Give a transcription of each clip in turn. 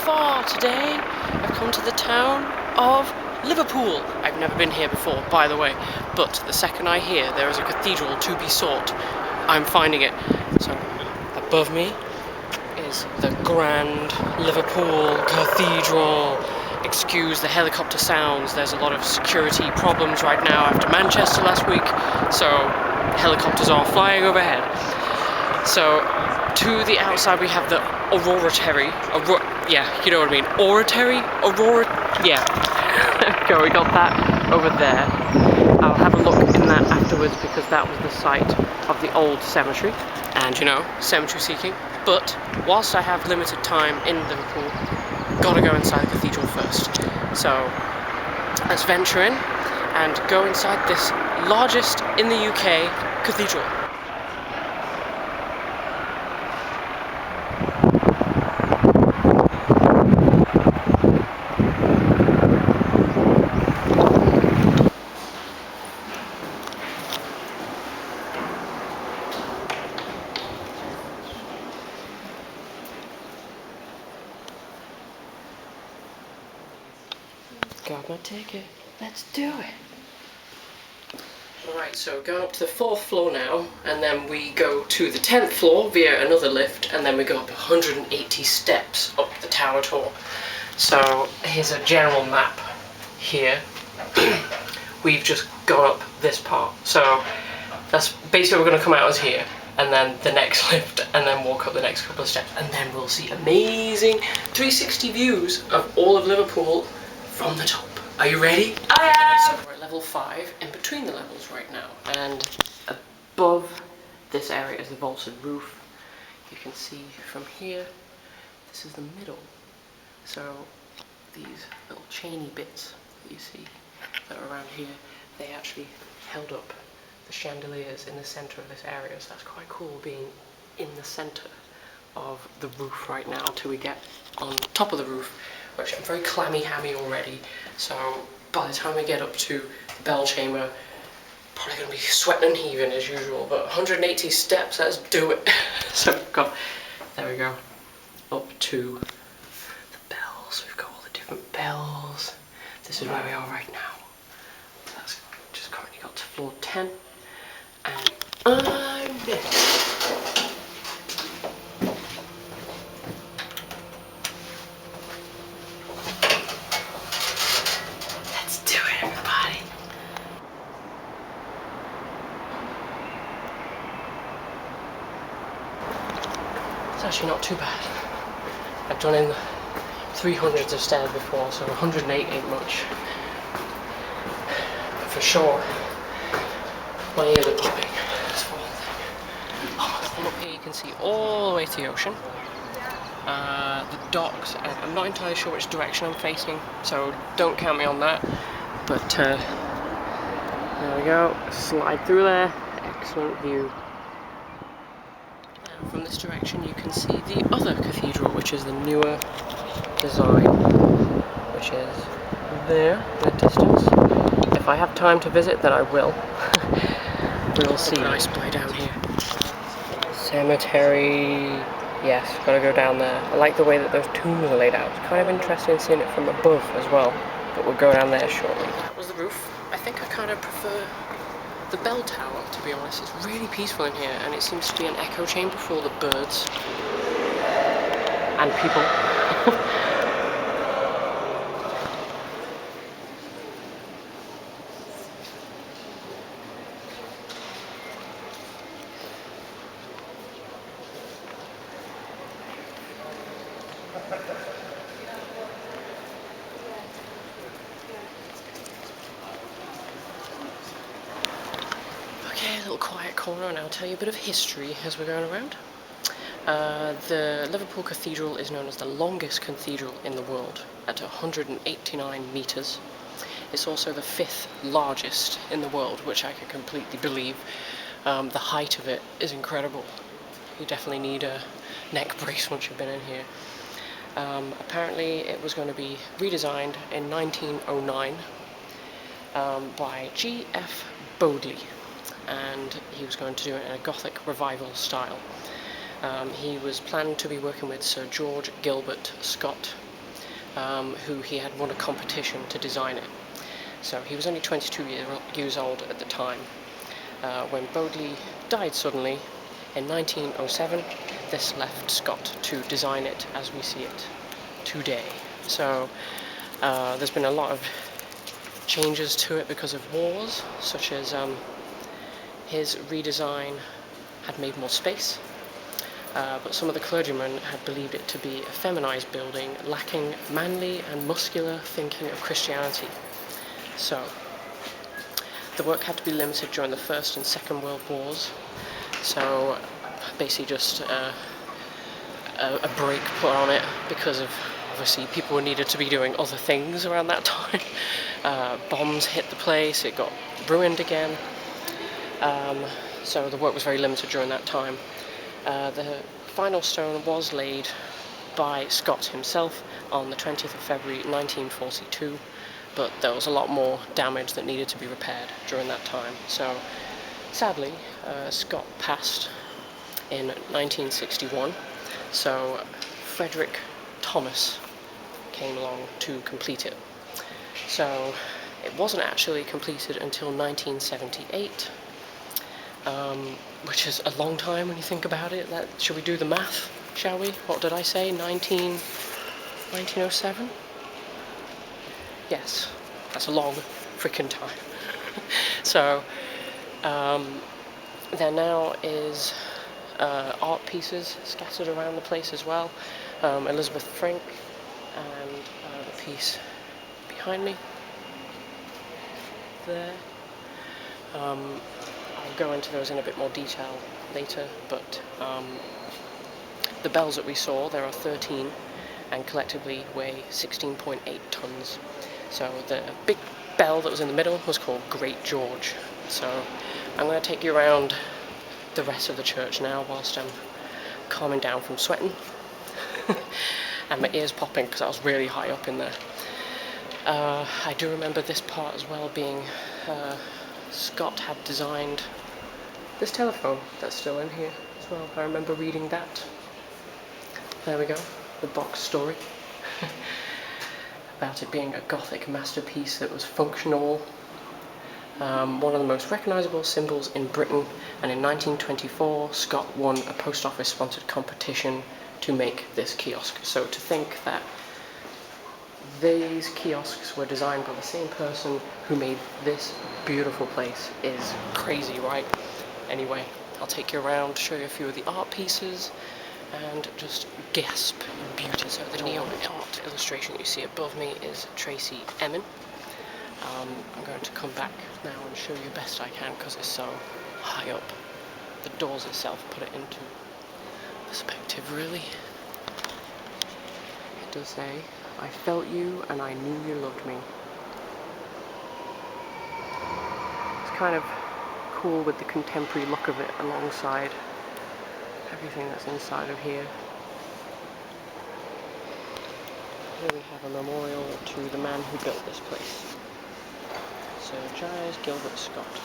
far today. I've come to the town of Liverpool. I've never been here before, by the way, but the second I hear there is a cathedral to be sought, I'm finding it. So above me is the grand Liverpool Cathedral. Excuse the helicopter sounds, there's a lot of security problems right now after Manchester last week, so helicopters are flying overhead. So to the outside we have the oratory. Yeah, you know what I mean. Oratory? Yeah. Go, we got that over there. I'll have a look in that afterwards because that was the site of the old cemetery. And you know, cemetery seeking. But whilst I have limited time in Liverpool, gotta go inside the cathedral first. So let's venture in and go inside this largest in the UK cathedral. Got my ticket. Let's do it. Alright, so going up to the 4th floor now, and then we go to the 10th floor via another lift, and then we go up 180 steps up the tower tour. So here's a general map here. We've just gone up this part. So that's basically we're going to come out as here, and then the next lift, and then walk up the next couple of steps, and then we'll see amazing 360 views of all of Liverpool from the top. Are you ready? I am! So we're at level 5, in between the levels right now, and above this area is the vaulted roof. You can see from here, this is the middle. So these little chainy bits that you see that are around here, they actually held up the chandeliers in the centre of this area, so that's quite cool being in the centre of the roof right now until we get on top of the roof, which I'm very clammy-hammy already, so by the time we get up to the bell chamber, probably going to be sweating and heaving as usual, but 180 steps, let's do it. So we've got, there we go, up to the bells. We've got all the different bells. This is where we are right now. That's just currently got to floor 10, and I'm next. It's actually not too bad. I've done in the 300s of stairs before, so 108 ain't much. But for sure, my ears are popping. That's the whole thing. From up here you can see all the way to the ocean. The docks, I'm not entirely sure which direction I'm facing, so don't count me on that. But there we go, slide through there, excellent view. From this direction you can see the other cathedral, which is the newer design, which is there in the distance. If I have time to visit, then I will. We'll see. Nice play down here. Cemetery. Yes, gotta go down there. I like the way that those tombs are laid out. It's kind of interesting seeing it from above as well, but we'll go down there shortly. That was the roof. I think I kind of prefer the bell tower, to be honest. It's really peaceful in here, and it seems to be an echo chamber for all the birds and people. Okay, a little quiet corner, and I'll tell you a bit of history as we're going around. The Liverpool Cathedral is known as the longest cathedral in the world at 189 metres. It's also the 5th largest in the world, which I can completely believe. The height of it is incredible. You definitely need a neck brace once you've been in here. Apparently it was going to be redesigned in 1909 by G.F. Bodley, and he was going to do it in a Gothic revival style. He was planned to be working with Sir George Gilbert Scott, who he had won a competition to design it. So he was only 22 years old at the time. When Bodley died suddenly in 1907, this left Scott to design it as we see it today. So there's been a lot of changes to it because of wars, such as his redesign had made more space, but some of the clergymen had believed it to be a feminized building lacking manly and muscular thinking of Christianity. So the work had to be limited during the First and Second World Wars, so basically just a break put on it because of, obviously, people needed to be doing other things around that time. Bombs hit the place, it got ruined again, so the work was very limited during that time. The final stone was laid by Scott himself on the 20th of February 1942, but there was a lot more damage that needed to be repaired during that time. So sadly, Scott passed in 1961, so Frederick Thomas came along to complete it. So it wasn't actually completed until 1978, which is a long time when you think about it. Should we do the math, shall we? What did I say, 1907? Yes, that's a long freaking time. So there now is art pieces scattered around the place as well. Elizabeth Frank and the piece behind me there. I'll go into those in a bit more detail later, but the bells that we saw, there are 13, and collectively weigh 16.8 tons. So the big bell that was in the middle was called Great George. So I'm going to take you around the rest of the church now whilst I'm calming down from sweating and my ears popping because I was really high up in there. I do remember this part as well being Scott had designed this telephone that's still in here as well. I remember reading that. There we go, the box story. About it being a Gothic masterpiece that was functional, one of the most recognisable symbols in Britain, and in 1924 Scott won a post office sponsored competition to make this kiosk. So to think that these kiosks were designed by the same person who made this beautiful place is crazy, right? Anyway, I'll take you around, show you a few of the art pieces, and just gasp in beauty. So the neon art illustration that you see above me is Tracy Emin. I'm going to come back now and show you best I can because it's so high up. The doors itself put it into perspective, really. It does say, "I felt you and I knew you loved me." It's kind of cool with the contemporary look of it alongside everything that's inside of here. Here we have a memorial to the man who built this place, Sir Giles Gilbert Scott.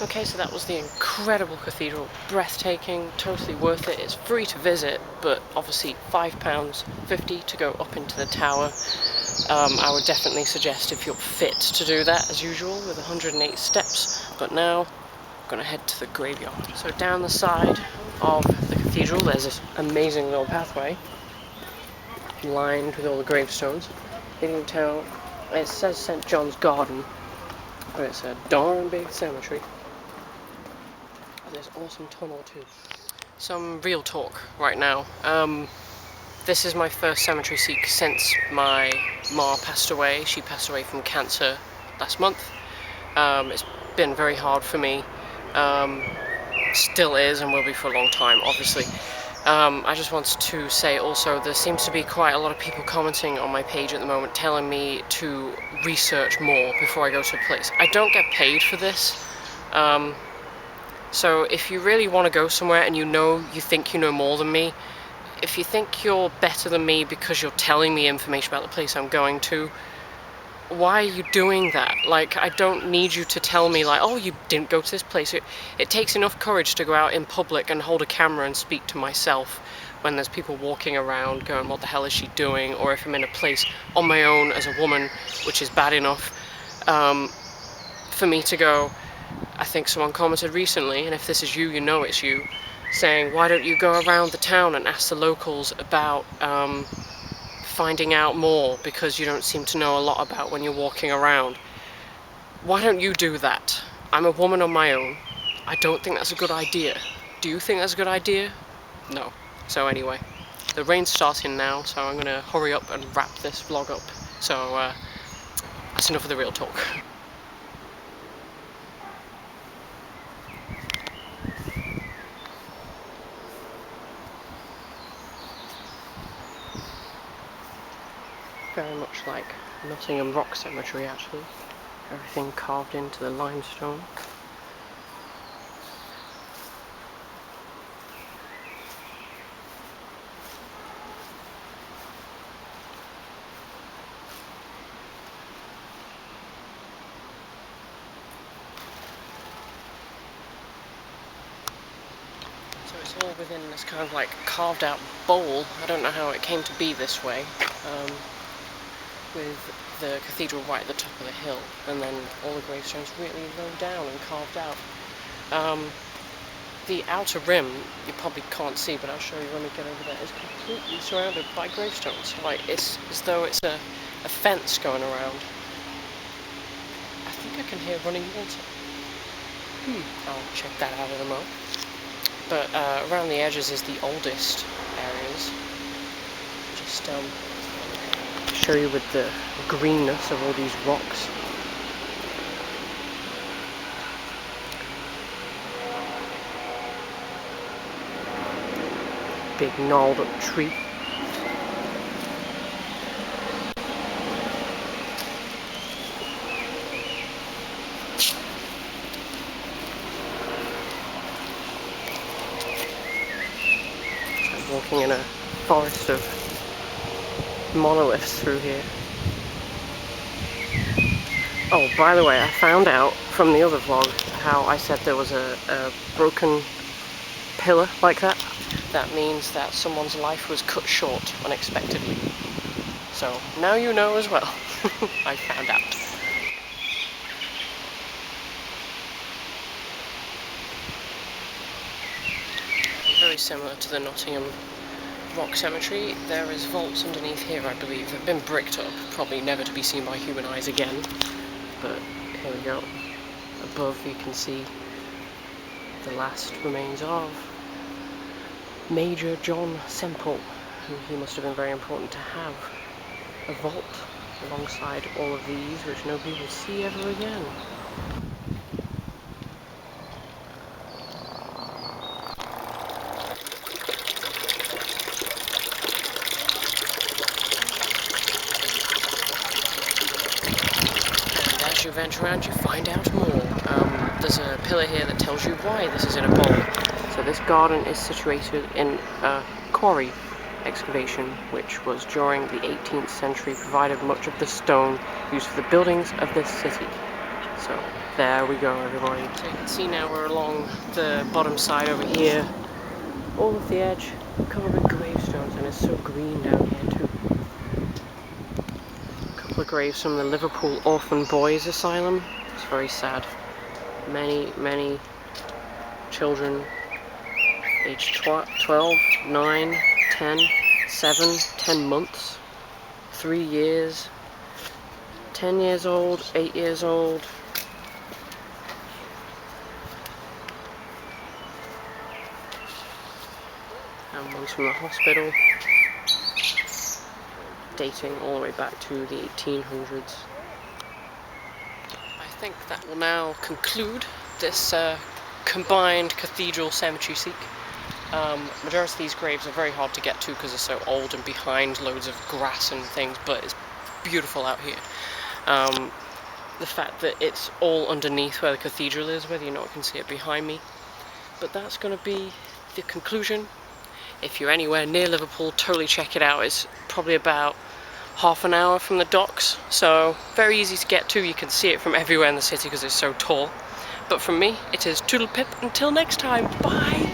Okay, so that was the incredible cathedral, breathtaking, totally worth it. It's free to visit, but obviously £5.50 to go up into the tower. I would definitely suggest if you're fit to do that, as usual, with 108 steps. But now, I'm going to head to the graveyard. So down the side of the cathedral, there's this amazing little pathway, lined with all the gravestones, leading down. It says St. John's Garden, but it's a darn big cemetery. There's an awesome tunnel too. Some real talk right now. This is my first cemetery seek since my ma passed away. She passed away from cancer last month. It's been very hard for me. Still is and will be for a long time, obviously. I just wanted to say also, there seems to be quite a lot of people commenting on my page at the moment telling me to research more before I go to a place. I don't get paid for this. So if you really want to go somewhere and you think you know more than me, if you think you're better than me because you're telling me information about the place I'm going to, why are you doing that? Like, I don't need you to tell me, like, oh, you didn't go to this place. It takes enough courage to go out in public and hold a camera and speak to myself when there's people walking around going, what the hell is she doing? Or if I'm in a place on my own as a woman, which is bad enough, for me to go. I think someone commented recently, and if this is you, you know it's you, saying, why don't you go around the town and ask the locals about finding out more, because you don't seem to know a lot about when you're walking around. Why don't you do that? I'm a woman on my own. I don't think that's a good idea. Do you think that's a good idea? No. So anyway, the rain's starting now, so I'm going to hurry up and wrap this vlog up. So that's enough of the real talk. Very much like Nottingham Rock Cemetery, actually. Everything carved into the limestone. So it's all within this kind of like carved out bowl. I don't know how it came to be this way. With the cathedral right at the top of the hill, and then all the gravestones really low down and carved out. The outer rim, you probably can't see, but I'll show you when we get over there, is completely surrounded by gravestones. Like, it's as though it's a fence going around. I think I can hear running water. I'll check that out in a moment. But around the edges is the oldest areas. Just show you with the greenness of all these rocks. Big gnarled up tree. So I'm walking in a forest of monoliths through here. Oh, by the way, I found out from the other vlog how I said there was a broken pillar like that. That means that someone's life was cut short unexpectedly. So now you know as well. I found out. Very similar to the Nottingham Rock Cemetery, there is vaults underneath here, I believe. They've been bricked up, probably never to be seen by human eyes again. But here we go. Above you can see the last remains of Major John Semple, who he must have been very important to have a vault alongside all of these, which nobody will see ever again. You venture around, you find out more. There's a pillar here that tells you why this is in a bowl. So this garden is situated in a quarry excavation, which was during the 18th century, provided much of the stone used for the buildings of this city. So There we go, everybody. So you can see now we're along the bottom side over here. All of the edge covered with gravestones, and it's so green down here too. A couple of graves from the Liverpool Orphan Boys Asylum. It's very sad. Many children aged 12, 9, 10, 7, 10 months, 3 years, 10 years old, 8 years old. And one's from the hospital, dating all the way back to the 1800s. I think that will now conclude this combined cathedral cemetery seek. Majority of these graves are very hard to get to because they're so old and behind loads of grass and things, but it's beautiful out here. The fact that it's all underneath where the cathedral is, whether or not you can see it behind me. But that's going to be the conclusion. If you're anywhere near Liverpool, totally check it out. It's probably about half an hour from the docks, so very easy to get to. You can see it from everywhere in the city because it's so tall. But from me, it is Toodle Pip. Until next time, bye!